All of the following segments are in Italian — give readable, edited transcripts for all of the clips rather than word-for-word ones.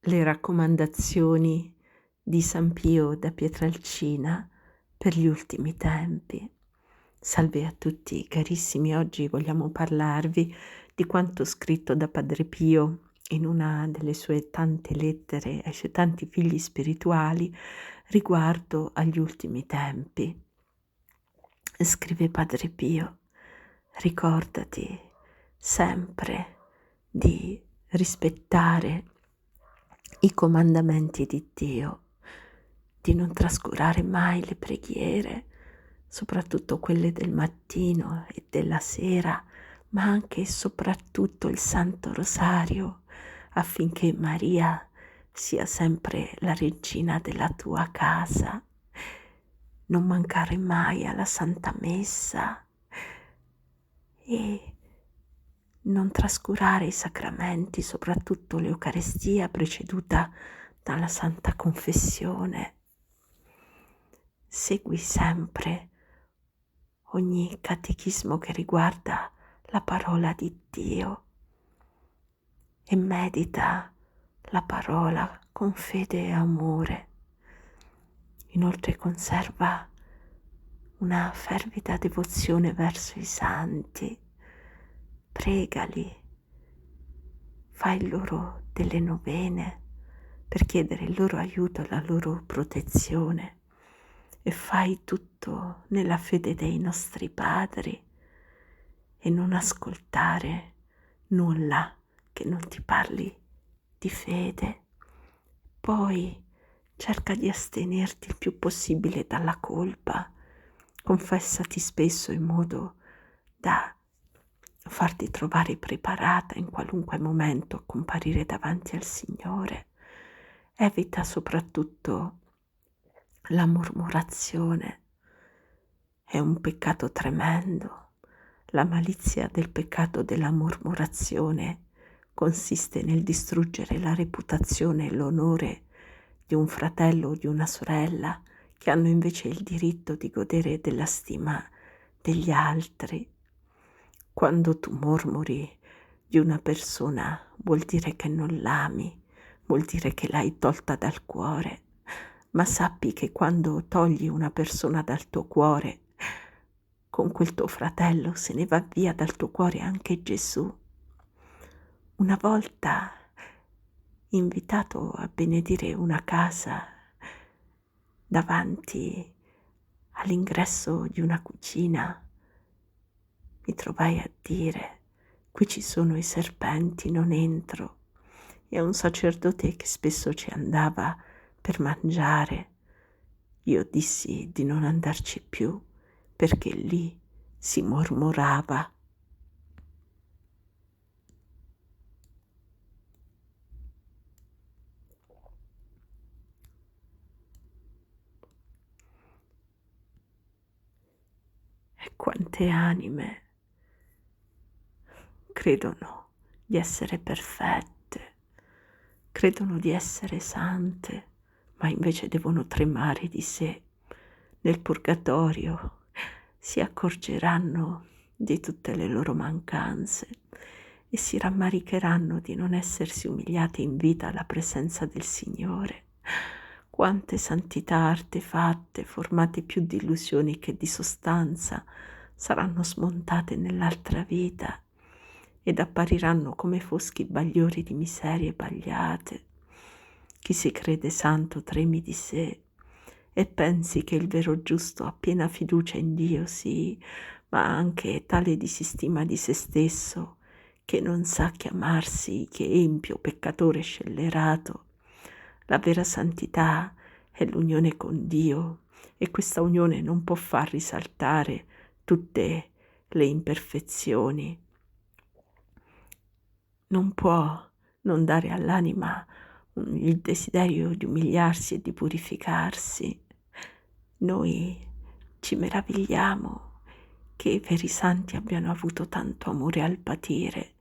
Le raccomandazioni di San Pio da Pietrelcina per gli ultimi tempi. Salve a tutti carissimi, oggi vogliamo parlarvi di quanto scritto da Padre Pio in una delle sue tante lettere ai suoi tanti figli spirituali riguardo agli ultimi tempi. Scrive Padre Pio: ricordati sempre di rispettare i comandamenti di Dio, di non trascurare mai le preghiere, soprattutto quelle del mattino e della sera, ma anche e soprattutto il Santo Rosario, affinché Maria sia sempre la regina della tua casa. Non mancare mai alla Santa Messa e non trascurare i sacramenti, soprattutto l'Eucarestia preceduta dalla Santa Confessione. Segui sempre ogni catechismo che riguarda la parola di Dio e medita la parola con fede e amore. Inoltre conserva una fervida devozione verso i santi, pregali, fai loro delle novene per chiedere il loro aiuto e la loro protezione e fai tutto nella fede dei nostri padri e non ascoltare nulla che non ti parli di fede. Poi cerca di astenerti il più possibile dalla colpa, confessati spesso in modo da farti trovare preparata in qualunque momento a comparire davanti al Signore. Evita soprattutto la murmurazione, è un peccato tremendo. La malizia del peccato della murmurazione consiste nel distruggere la reputazione e l'onore di un fratello o di una sorella che hanno invece il diritto di godere della stima degli altri. Quando tu mormori di una persona vuol dire che non l'ami, vuol dire che l'hai tolta dal cuore, ma sappi che quando togli una persona dal tuo cuore, con quel tuo fratello se ne va via dal tuo cuore anche Gesù. Una volta invitato a benedire una casa davanti all'ingresso di una cucina, mi trovai a dire: qui ci sono i serpenti, non entro. E a un sacerdote che spesso ci andava per mangiare, io dissi di non andarci più perché lì si mormorava. E quante anime credono di essere perfette, credono di essere sante, ma invece devono tremare di sé. Nel purgatorio si accorgeranno di tutte le loro mancanze e si rammaricheranno di non essersi umiliate in vita alla presenza del Signore. Quante santità artefatte, formate più di illusioni che di sostanza, saranno smontate nell'altra vita ed appariranno come foschi bagliori di miserie bagliate. Chi si crede santo tremi di sé e pensi che il vero giusto ha piena fiducia in Dio, sì, ma anche tale di si stima di se stesso che non sa chiamarsi che empio, peccatore scellerato. La vera santità è l'unione con Dio e questa unione non può far risaltare tutte le imperfezioni. Non può non dare all'anima il desiderio di umiliarsi e di purificarsi. Noi ci meravigliamo che i veri santi abbiano avuto tanto amore al patire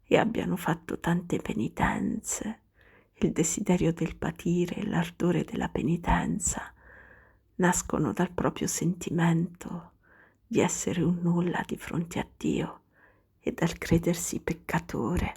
e abbiano fatto tante penitenze. Il desiderio del patire e l'ardore della penitenza nascono dal proprio sentimento di essere un nulla di fronte a Dio e dal credersi peccatore.